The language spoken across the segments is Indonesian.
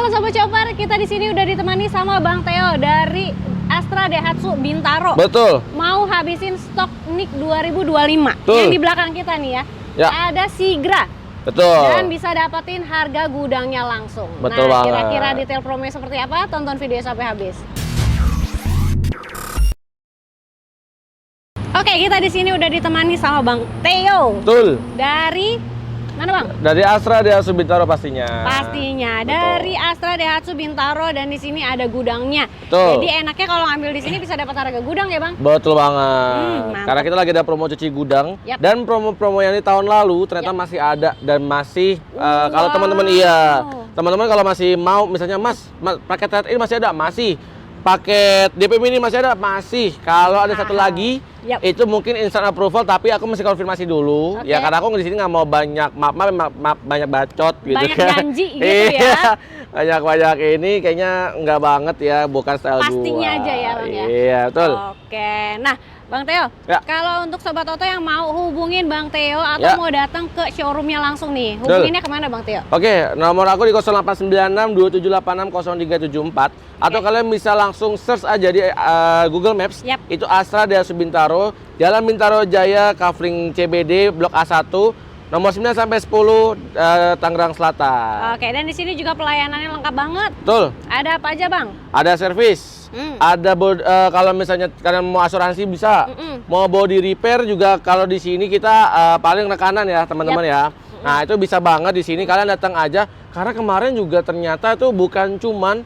Halo Sobat Chopper, kita di sini udah ditemani sama Bang Theo dari Astra Daihatsu Bintaro. Betul. Mau habisin stok NIK 2025. Betul. Yang di belakang kita nih ya. Ya. Ada Sigra. Betul. Dan bisa dapetin harga gudangnya langsung. Betul nah, banget. kira-kira detail promonya seperti apa? Tonton video sampai habis. Oke, kita di sini udah ditemani sama Bang Theo. Betul. Dari mana Bang? Dari Astra Daihatsu Bintaro pastinya. Pastinya. Betul. Dari Astra Daihatsu Bintaro dan di sini ada gudangnya. Betul. Jadi enaknya kalau ngambil di sini bisa dapat harga gudang ya Bang? Betul banget. Mantap. Karena kita lagi ada promo cuci gudang. Yap. Dan promo-promo yang di tahun lalu ternyata masih ada dan masih kalau teman-teman teman-teman kalau masih mau misalnya Mas paket trade ini masih ada, masih. Paket DP mini masih ada, masih. Kalau ada satu lagi, itu mungkin instant approval, tapi aku mesti konfirmasi dulu. Oke. Ya karena aku di sini nggak mau banyak maaf banyak bacot gitu Banyak kan. janji gitu ya. Banyak ini kayaknya nggak banget ya, bukan style Pastinya gua. aja ya Bang ya. Iya, betul. Oke. Nah, Bang Theo, Ya. kalau untuk Sobat Oto yang mau hubungin Bang Theo atau Ya. mau datang ke showroomnya langsung nih, hubunginnya kemana Bang Theo? Oke, nomor aku di 0896 2786 0374 atau kalian bisa langsung search aja di Google Maps. Yap. Itu Astra Daihatsu Bintaro, Jalan Bintaro Jaya, Kavling CBD, Blok A1, nomor 9 sampai 10 Tangerang Selatan. Oke, dan di sini juga pelayanannya lengkap banget. Betul. Ada apa aja Bang? Ada servis. Ada kalau misalnya kalian mau asuransi bisa. Mau body repair juga kalau di sini kita paling rekanan ya, teman-teman ya. Nah, itu bisa banget di sini kalian datang aja karena kemarin juga ternyata itu bukan cuman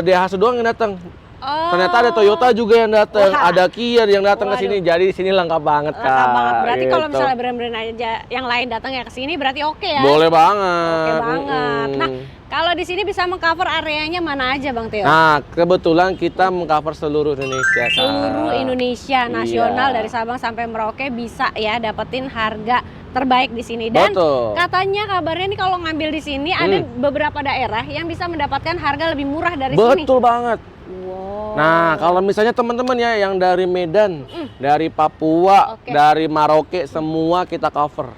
Daihatsu doang yang datang. Oh. Ternyata ada Toyota juga yang datang, Wah. ada Kia yang datang ke Waduh. sini. Jadi di sini lengkap banget, Kak. Lengkap banget. Berarti kalau Gitu. misalnya brand-brand aja yang lain datang ya ke sini berarti oke ya? Boleh banget. Oke banget. Nah, kalau di sini bisa mengcover areanya mana aja Bang Theo? Nah, kebetulan kita mengcover seluruh Indonesia, Kak. Seluruh Indonesia nasional Iya. dari Sabang sampai Merauke bisa ya dapetin harga terbaik di sini. Dan Betul. katanya kabarnya nih kalau ngambil di sini ada beberapa daerah yang bisa mendapatkan harga lebih murah dari sini. Betul banget. Wow. Nah, kalau misalnya teman-teman ya yang dari Medan, dari Papua, Oke. dari Merauke, semua kita cover.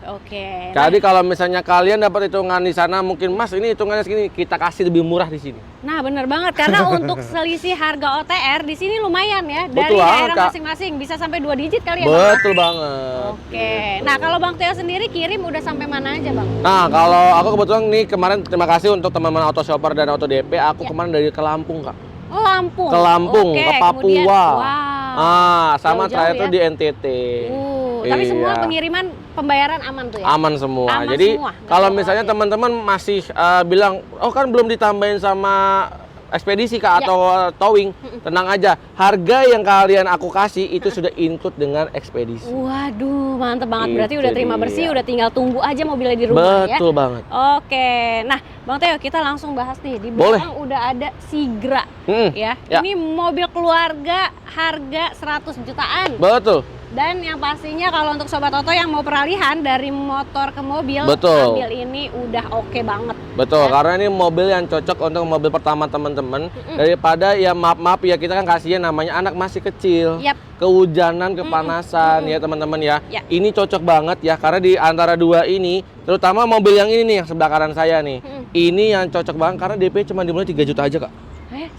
Oke. Jadi kalau misalnya kalian dapat hitungan di sana, mungkin Mas ini hitungannya segini, kita kasih lebih murah di sini. Nah, bener banget karena untuk selisih harga OTR di sini lumayan ya. Dari Betul banget, daerah Kak. masing-masing bisa sampai 2 digit kali ya, Bang? Betul banget. Oke. Gitu. Nah, kalau Bang Theo sendiri kirim udah sampai mana aja, Bang? Nah, kalau aku kebetulan nih kemarin terima kasih untuk teman-teman Auto Shopper dan Auto DP, aku kemarin dari ke Lampung, Kak. Oh, Lampung. Ke Lampung, Oke, ke kemudian- Papua. wow. Sama Jauh-jauh terakhir ya? tuh di NTT. Tapi semua Iya. pengiriman pembayaran aman tuh ya? Aman semua. Aman Jadi semua, nggak kalau ada misalnya apa-apa ya? teman-teman masih bilang, oh kan belum ditambahin sama ekspedisi Kak Ya. atau towing, tenang aja. Harga yang kalian aku kasih itu sudah include dengan ekspedisi. Waduh, mantep banget. Berarti Itu udah terima dia. bersih, udah tinggal tunggu aja mobilnya di rumah ya? Betul banget. Oke, nah Bang Theo kita langsung bahas nih. Di Boleh. belakang udah ada Sigra ya. Ya. Ini mobil keluarga harga 100 jutaan. Betul. Dan yang pastinya kalau untuk Sobat Oto yang mau peralihan dari motor ke mobil, Betul. mobil ini udah oke banget. Betul, Ya. karena ini mobil yang cocok untuk mobil pertama teman-teman. Daripada ya maaf ya kita kan kasihan namanya anak masih kecil. Yap. Kehujanan, kepanasan ya teman-teman ya. Ya. Ini cocok banget ya karena di antara dua ini, terutama mobil yang ini nih yang sebelah kanan saya nih. Ini yang cocok banget karena DP cuma dimulai 3 juta aja, Kak.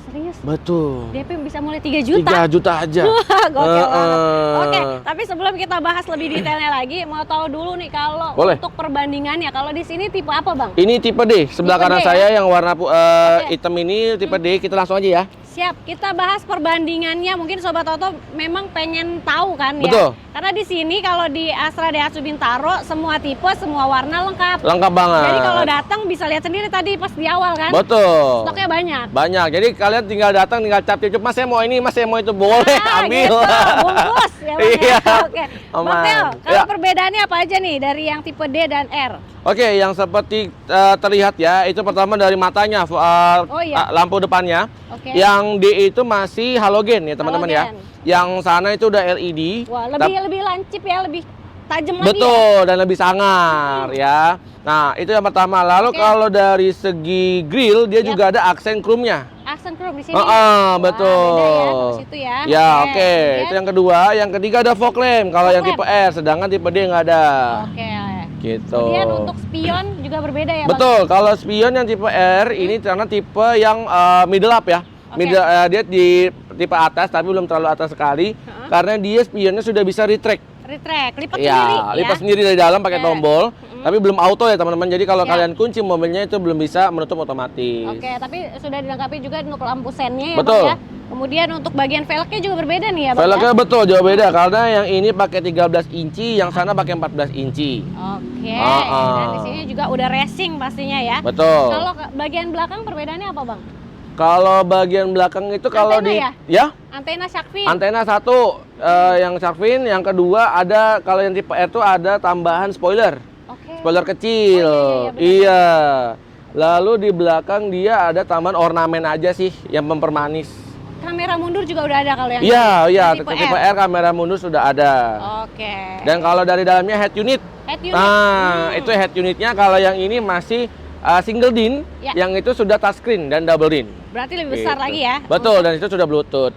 Serius? Betul. DP bisa mulai 3 juta? 3 juta aja. Wah, gokil banget. Oke, tapi sebelum kita bahas lebih detailnya lagi, mau tahu dulu nih kalau Boleh. untuk perbandingannya, kalau di sini tipe apa Bang? Ini tipe D, sebelah Tipe kanan D, saya yang warna Oke. hitam ini tipe D. Kita langsung aja ya. Siap, kita bahas perbandingannya. Mungkin Sobat Oto memang pengen tahu kan ya? Betul. Karena di sini kalau di Astra Daihatsu Bintaro, semua tipe, semua warna lengkap. Lengkap banget. Jadi kalau datang bisa lihat sendiri tadi pas di awal kan? Betul. Stoknya banyak. Banyak. Jadi kalian tinggal datang, tinggal cap-cap, Mas saya mau ini, Mas saya mau itu, boleh ambil. Gitu, bungkus ya Bang ya? Iya. Oke. Bang Aman. Theo, kalau Ya. perbedaannya apa aja nih dari yang tipe D dan R? Oke, yang seperti terlihat ya, itu pertama dari matanya, Oh, iya. lampu depannya. Oke. Yang D itu masih halogen ya teman-teman ya. Halogen. Yang sana itu udah LED. Wah, lebih lancip ya, lebih tajam lagi ya? Betul, dan lebih sangar ya. Nah, itu yang pertama. Lalu Oke. kalau dari segi grill, dia Yap. juga ada aksen chrome-nya. Aksen chrome di sini. Wah, Beda betul. ya, terus itu ya. Ya, oke. Kemudian- Itu yang kedua. Yang ketiga ada fog lamp. Kalau yang Fog tipe R, sedangkan tipe D nggak ada. Oke. Gitu. Kemudian untuk spion juga berbeda ya, Bang? Betul, kalau spion yang tipe R ini karena tipe yang middle up ya. Oke. Dia di tipe atas tapi belum terlalu atas sekali karena dia spionnya sudah bisa retract. Retract, lipat Ya, sendiri ya. lipat sendiri dari dalam pakai Oke. tombol, tapi belum auto ya teman-teman. Jadi kalau Siap. kalian kunci mobilnya itu belum bisa menutup otomatis. Oke, tapi sudah dilengkapi juga untuk lampu sennya ya, Betul. Bang ya. Kemudian untuk bagian velgnya juga berbeda nih ya, Bang. Velgnya Ya? betul jauh beda karena yang ini pakai 13 inci, yang sana pakai 14 inci. Oke. Ah. Dan di sini juga udah racing pastinya ya. Betul. Kalau bagian belakang perbedaannya apa, Bang? Kalau bagian belakang itu kalau Antena di ya? Antena shark fin. antena satu yang shark fin, yang kedua ada kalau yang tipe R itu ada tambahan spoiler. Oke. Spoiler kecil. Oh, iya. Iya. Lalu di belakang dia ada tambahan ornamen aja sih yang mempermanis. Kamera mundur juga udah ada kalau yang Iya, iya, tipe tipe R kamera mundur sudah ada. Oke. Dan kalau dari dalamnya head unit. Head unit. Nah, itu head unitnya kalau yang ini masih single DIN, Ya. yang itu sudah touchscreen dan double DIN. Berarti lebih besar Gitu. lagi ya. Betul, dan itu sudah Bluetooth.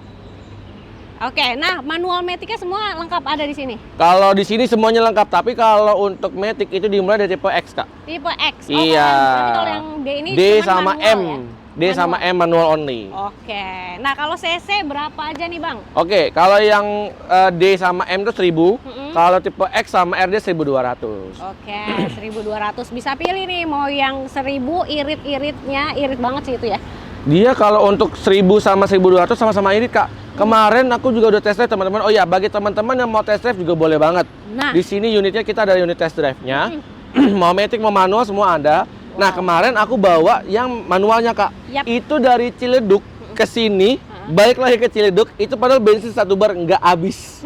Oke, nah manual Matic-nya semua lengkap ada di sini. Kalau di sini semuanya lengkap, tapi kalau untuk Matic itu dimulai dari tipe X, Kak. Tipe X. Iya. Berarti kalau yang D ini D cuman sama manual M. ya? D sama M manual only. Oke. Nah, kalau CC berapa aja nih, Bang? Oke, kalau yang D sama M itu 1000, kalau tipe X sama R dia 1200. Oke, 1200. Bisa pilih nih mau yang 1000 irit-iritnya, irit banget sih itu ya. Dia kalau untuk 1000 sama 1200 sama-sama irit, Kak. Kemarin aku juga udah test drive teman-teman. Oh ya, bagi teman-teman yang mau test drive juga boleh banget. Nah. Di sini unitnya kita ada unit test drive-nya. Mau Matic mau manual semua ada. Nah, kemarin aku bawa yang manualnya, Kak. Yap. Itu dari Ciledug ke sini, balik lagi ke Ciledug, itu padahal bensin 1 bar nggak habis.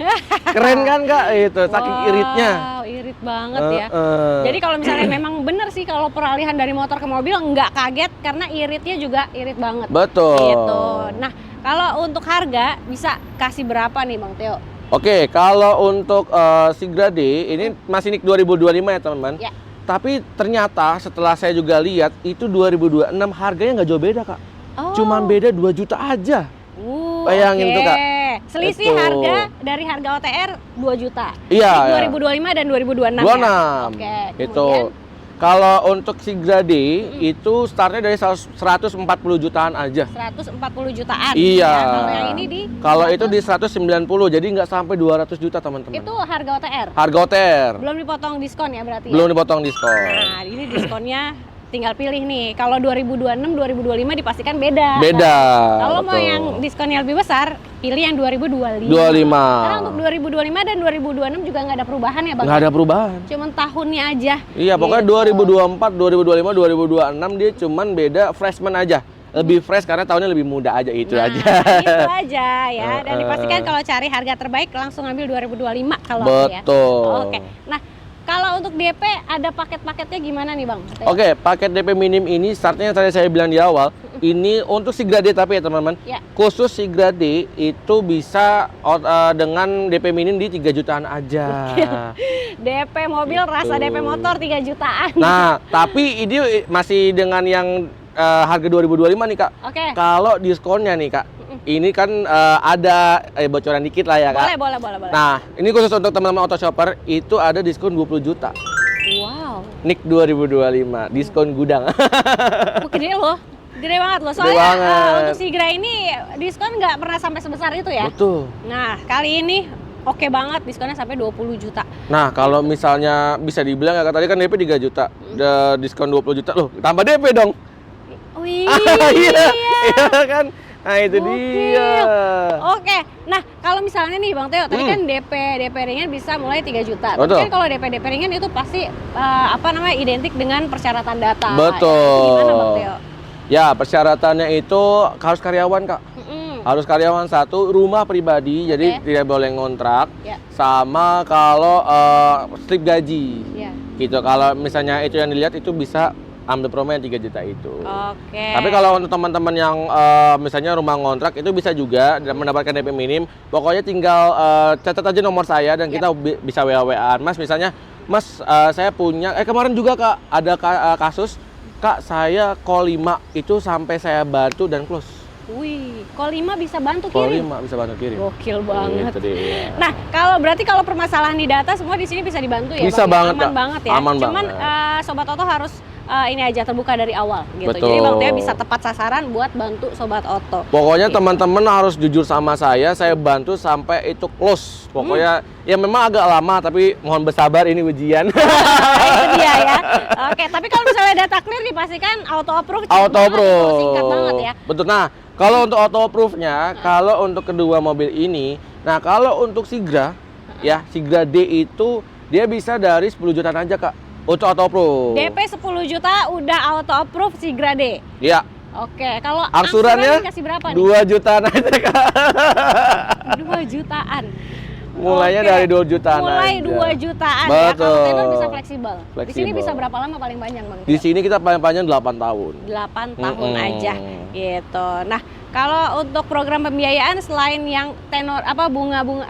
Keren kan, Kak? Itu saking iritnya. Wow, irit banget ya. Heeh. Jadi kalau misalnya memang bener sih kalau peralihan dari motor ke mobil nggak kaget karena iritnya juga irit banget. Betul. Gitu. Nah, kalau untuk harga bisa kasih berapa nih, Bang Theo? Oke, kalau untuk Sigra D ini masih NIK 2025 ya, teman-teman. Ya. Tapi ternyata setelah saya juga lihat itu 2026 harganya nggak jauh beda, Kak. Oh. Cuman beda 2 juta aja. Bayangin oke. tuh, Kak. Selisih Itu. harga dari harga OTR 2 juta. Iya, Di iya. 2025 dan 2026 26. ya. Oke. Itu. Kemudian Kalau untuk Sigra D itu startnya dari 140 jutaan aja. 140 jutaan. Iya. Ya, kalau yang ini di Kalau itu di 190, jadi nggak sampai 200 juta, teman-teman. itu harga OTR. Harga OTR. Belum dipotong diskon ya berarti Belum ya? dipotong diskon. Nah, ini diskonnya tinggal pilih nih. Kalau 2026, 2025 dipastikan beda. Beda. Kalau mau betul. yang diskonnya lebih besar, pilih yang 2025. 25. Karena untuk 2025 dan 2026 juga nggak ada perubahan ya, Bang? Nggak ada perubahan. Cuman tahunnya aja. Iya, pokoknya Gitu. 2024, 2025, 2026 dia cuman beda freshman aja. Lebih fresh karena tahunnya lebih muda aja, itu Nah, aja. itu aja ya. Dan dipastikan kalau cari harga terbaik langsung ambil 2025 kalau aku ya. Betul. Oke. Nah, kalau untuk DP ada paket-paketnya gimana nih, Bang? Oke, paket DP minim ini startnya yang tadi saya bilang di awal, ini untuk Sigra D tapi ya teman-teman. Ya. Khusus Sigra D itu bisa dengan DP minim di 3 jutaan aja. DP mobil rasa DP motor 3 jutaan. Nah, tapi ini masih dengan yang harga 2025 nih, Kak. Oke. Kalau diskonnya nih, Kak. Ini kan ada bocoran dikit lah ya, Kak. Boleh. Nah, ini khusus untuk teman-teman auto shopper itu ada diskon 20 juta. Wow. NIK 2025, diskon gudang. Gede loh. Gede banget loh. Soalnya banget. untuk Sigra ini diskon nggak pernah sampai sebesar itu ya. Betul. Nah, kali ini oke banget diskonnya sampai 20 juta. Nah, kalau misalnya bisa dibilang ya, Kak, tadi kan DP 3 juta. Diskon 20 juta loh, tambah DP dong. Wih. Iya kan? Nah, itu dia. Oke, nah kalau misalnya nih Bang Theo, tadi kan DP ringan bisa mulai 3 juta. Tapi Betul. kan kalau DP ringan itu pasti identik dengan persyaratan data. Betul. Gimana Bang Theo? Ya, persyaratannya itu harus karyawan, Kak. Harus karyawan 1, rumah pribadi, jadi tidak boleh ngontrak. Ya. Sama kalau slip gaji. Ya. Gitu. Kalau misalnya itu yang dilihat itu bisa ambil promo yang 3 juta itu. Oke. Tapi kalau untuk teman-teman yang misalnya rumah ngontrak itu bisa juga dan mendapatkan DP minim. Pokoknya tinggal catat aja nomor saya dan kita bisa WA-WA-an. Mas misalnya, Mas saya punya kemarin juga Kak ada kasus Kak saya call 5 itu sampai saya bantu dan close. Wih. Kalau 5 bisa bantu Kalau kirim. 5 bisa bantu kirim. Gokil banget. Itu dia. Nah, berarti kalau permasalahan di data semua di sini bisa dibantu ya, Bisa Bang? banget, Aman Kak. banget ya. Aman Cuman banget. Sobat Oto harus ini aja terbuka dari awal gitu. Betul. Jadi Bang Teo bisa tepat sasaran buat bantu Sobat Oto. Pokoknya Gitu. teman-teman harus jujur sama saya bantu sampai itu close. Pokoknya ya memang agak lama tapi mohon bersabar ini ujian. Itu dia ya. Oke, tapi kalau misalnya data clear dipastikan auto approve. Auto approve. Singkat banget ya. Betul. Nah, kalau untuk auto approve-nya, kalau untuk kedua mobil ini, nah kalau untuk Sigra ya, Sigra D itu dia bisa dari 10 jutaan aja, Kak. Untuk auto approve. DP 10 juta udah auto approve Sigra D. Iya. Oke, kalau Angsurannya kasih berapa nih? 2 jutaan aja, Kak. 2 jutaan. Mulainya Oke. dari 2 jutaan Mulai aja. 2 jutaan Betul. ya. Kalau tenor bisa fleksibel. Di sini Fleksibel. bisa berapa lama paling panjang, Bang? Di sini kita paling panjang 8 tahun. 8 tahun Mm-mm. aja gitu. Nah, kalau untuk program pembiayaan selain yang tenor bunga-bunga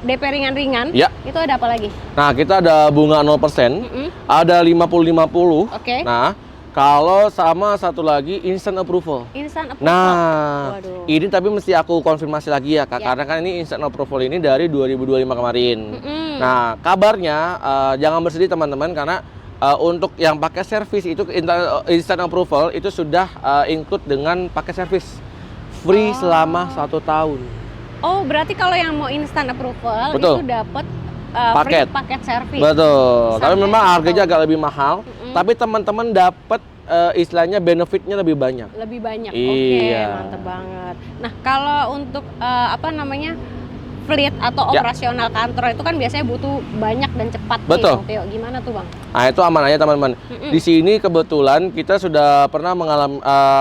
DP ringan-ringan, Ya. itu ada apa lagi? Nah, kita ada bunga 0%, ada 50-50. Oke. Nah, kalau sama satu lagi instant approval. Instant approval. Nah, Waduh. ini tapi mesti aku konfirmasi lagi ya, Kak, Ya. karena kan ini instant approval ini dari 2025 kemarin. Mm-mm. Nah, kabarnya jangan bersedih teman-teman karena untuk yang pakai servis itu instant approval itu sudah include dengan pakai servis free selama 1 tahun. Oh, berarti kalau yang mau instant approval Betul. itu dapat Paket. free paket servis. Betul. Tapi Sampai memang satu harganya tahun. agak lebih mahal, tapi teman-teman dapat istilahnya benefitnya lebih banyak. Lebih banyak. Iya. Oke, mantep banget. Nah, kalau untuk fleet atau Ya. operasional kantor itu kan biasanya butuh banyak dan cepat Betul. nih, Bang Teo. Gimana tuh, Bang? Nah, itu aman aja teman-teman. Di sini kebetulan kita sudah pernah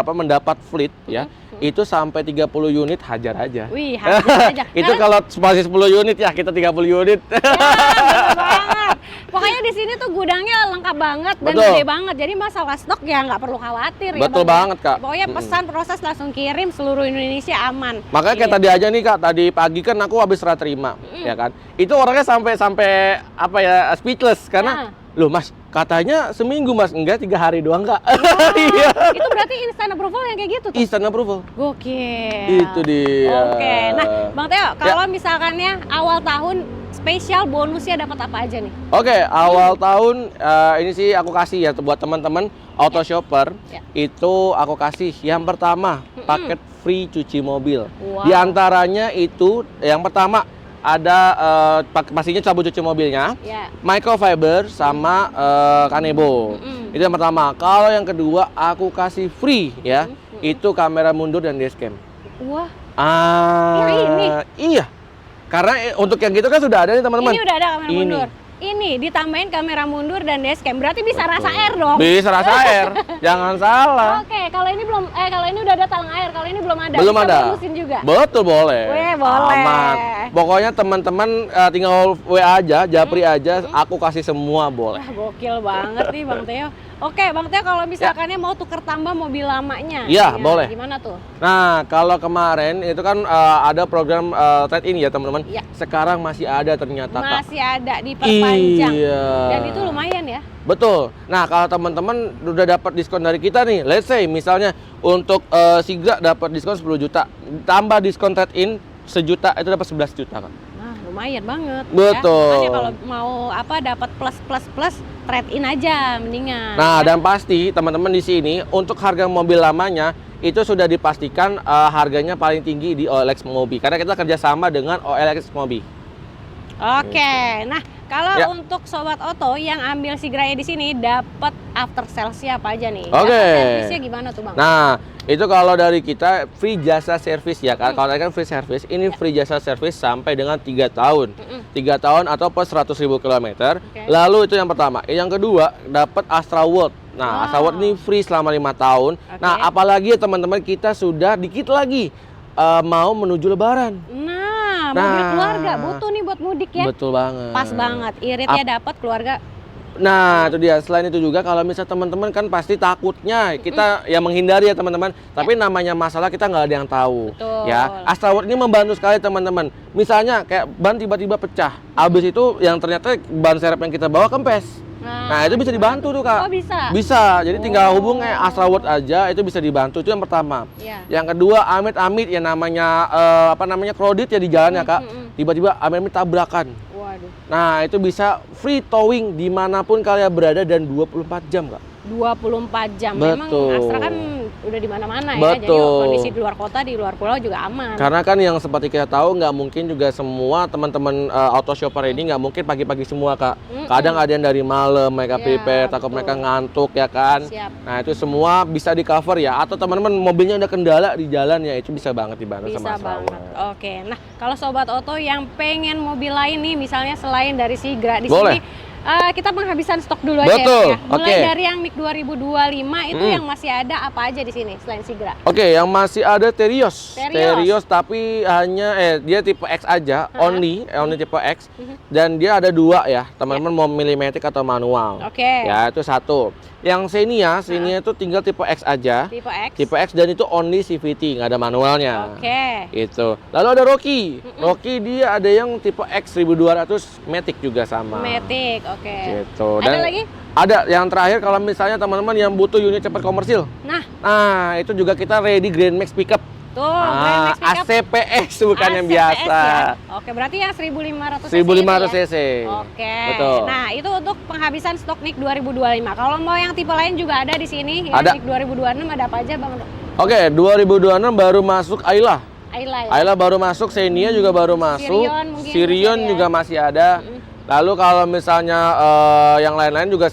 mendapat fleet ya. Itu sampai 30 unit hajar aja. Wih, hajar aja. Itu Karena- kalau masih 10 unit ya, kita 30 unit. Ya, bener banget. Pokoknya di sini tuh gudangnya lengkap banget dan Betul. gede banget. Jadi masalah stok ya nggak perlu khawatir ya. Betul Bang, banget, Kak. Pokoknya pesan proses langsung kirim seluruh Indonesia aman. Makanya kayak Iya. tadi aja nih, Kak, tadi pagi kan aku habis serah terima, ya kan. Itu orangnya sampai speechless karena loh, Mas, katanya seminggu, Mas. Enggak, 3 hari doang, Kak. Iya. Itu berarti instant approval yang kayak gitu tuh. Instant approval. Gokil. Itu dia. Oke. Nah, Bang Teo, kalau misalkannya awal tahun spesial bonusnya dapat apa aja nih? Oke, awal tahun ini sih aku kasih ya buat teman-teman auto shopper. Ya. Itu aku kasih yang pertama paket free cuci mobil. Wow. Di antaranya itu yang pertama ada pastinya sabun cuci mobilnya, Ya. microfiber sama Kanebo. Itu yang pertama. Kalau yang kedua aku kasih free ya, itu kamera mundur dan dashcam. Wah, Ah, yang ini? Iya. Karena untuk yang gitu kan sudah ada nih teman-teman. ini udah ada kamera Ini. mundur. Ini ditambahin kamera mundur dan dashcam. Berarti bisa rasa air dong. Bisa rasa air, jangan salah. Oke, kalau ini belum kalau ini udah ada talang air, kalau ini belum ada. Belum bisa ada. bonusin juga. Betul, boleh. Weh, boleh. Aman. Pokoknya teman-teman tinggal WA aja, japri aja, aku kasih semua boleh. Wah, gokil banget nih Bang Teo. Oke, Bang Teo kalau misalkannya mau tuker tambah mobil lamanya. Iya, ya, boleh. Gimana tuh? Nah, kalau kemarin itu kan ada program trade-in ya teman-teman. Iya. Sekarang masih ada ternyata, Kak. Masih ada diperpanjang. Iya. Dan itu lumayan ya. Betul. Nah, kalau teman-teman udah dapat diskon dari kita nih, let's say misalnya untuk Sigra dapat diskon 10 juta, tambah diskon trade-in 1 juta, itu dapat 11 juta, Kak. Nah, lumayan banget. Betul. Ya. Makanya kalau mau dapat plus trade in aja mendingan. Nah, ya. dan pasti teman-teman di sini untuk harga mobil lamanya itu sudah dipastikan harganya paling tinggi di OLX Mobi karena kita kerjasama dengan OLX Mobi. Oke. Nah, kalau Ya. untuk sobat oto yang ambil Sigranya di sini dapat after sales apa aja nih? Oke. Dapat servisnya gimana tuh, Bang? Nah, itu kalau dari kita free jasa servis ya. Kalau tadi kan free service, ini free jasa servis sampai dengan 3 tahun. 3 tahun atau plus 100.000 km. Oke. Lalu itu yang pertama. Yang kedua, dapat Astra World. Nah, Astra World ini free selama 5 tahun. Nah, apalagi ya teman-teman, kita sudah dikit lagi mau menuju lebaran. Nah, mobil keluarga butuh nih buat mudik ya. Betul banget. Pas banget, iritnya dapat, keluarga. Nah, itu dia. Selain itu juga kalau misalnya teman-teman kan pasti takutnya kita ya menghindari ya teman-teman. Tapi namanya masalah kita nggak ada yang tahu. Betul. Ya, Astra World ini membantu sekali teman-teman. Misalnya kayak ban tiba-tiba pecah. Habis itu yang ternyata ban serep yang kita bawa kempes. Nah, itu bisa dibantu tuh, Kak. Oh, bisa? Bisa, jadi tinggal hubung Astraword aja, itu bisa dibantu. Itu yang pertama. Iya. Yang kedua, amit-amit ya namanya kredit ya di jalan ya, Kak. Tiba-tiba amit-amit tabrakan. Waduh. Nah, itu bisa free towing dimanapun kalian berada dan 24 jam, Kak. 24 jam. Betul. Memang Astra kan udah di mana-mana ya. Jadi Betul. kondisi di luar kota, di luar pulau juga aman. Karena kan yang seperti kita tahu nggak mungkin juga semua teman-teman auto shopper ini nggak mungkin pagi-pagi semua, Kak. Kadang ada yang dari malam mereka Ya, prepare, takut betul. mereka ngantuk ya kan. Siap. Nah, itu semua bisa di cover ya. Atau teman-teman mobilnya ada kendala di jalan ya, itu bisa banget dibantu Bisa sama banget. Astraword. Oke. Nah, kalau sobat oto yang pengen mobil lain nih, misalnya selain dari Sigra di Boleh. sini kita penghabisan stok dulu aja Betul, ya. Mulai oke. dari yang MiG 2025 itu yang masih ada apa aja di sini selain Sigra? Oke, yang masih ada Terios. Terios. Tapi hanya dia tipe X aja, only tipe X. Dan dia ada 2 ya, teman-teman mau milih matic atau manual. Oke. Ya, itu satu. Yang Xenia itu tinggal tipe X aja. Tipe X. Tipe X dan itu only CVT, nggak ada manualnya. Oke. Itu. Lalu ada Rocky. Rocky dia ada yang tipe X 1200 matic juga sama. Matic, oke. Gitu. Ada lagi? Ada yang terakhir kalau misalnya teman-teman yang butuh unit cepat komersil. Nah, itu juga kita ready Grand Max pickup. tuh Grand Max Pickup. ACPX bukan yang ACPS biasa. ya? Oke, berarti yang 1500 cc 1500 itu ya? cc. Oke. Betul. Nah, itu untuk penghabisan stok MiG 2025. Kalau mau yang tipe lain juga ada di sini. Ada. Ya, MiG 2026 ada apa aja, Bang? Oke, 2026 baru masuk Ayla. Ayla ya? Ayla baru masuk, Xenia juga baru masuk. Sirion mungkin Sirion masih ada juga masih ada. Lalu kalau misalnya yang lain-lain juga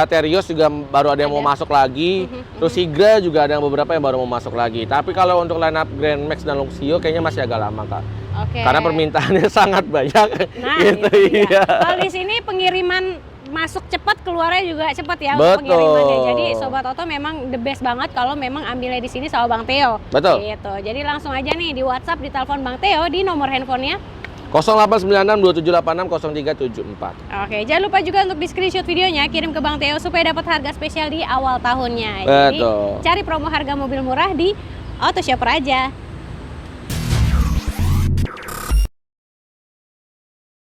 Terios juga baru ada yang mau masuk lagi. Terus Sigra juga ada beberapa yang baru mau masuk lagi. Tapi kalau untuk line up Grand Max dan Luxio kayaknya masih agak lama, Kak. Oke. Karena permintaannya sangat banyak. Nah, gitu, itu dia. iya. Kalau di sini pengiriman masuk cepat, keluarnya juga cepat ya Betul. untuk pengirimannya. Jadi Sobat Oto memang the best banget kalau memang ambilnya di sini sama Bang Theo. Betul. Gitu. Jadi langsung aja nih di WhatsApp, di telepon Bang Theo di nomor handphonenya 089627860374. Oke, jangan lupa juga untuk di screenshot videonya, kirim ke Bang Theo supaya dapat harga spesial di awal tahunnya. Betul. Jadi cari promo harga mobil murah di Auto Shopper aja.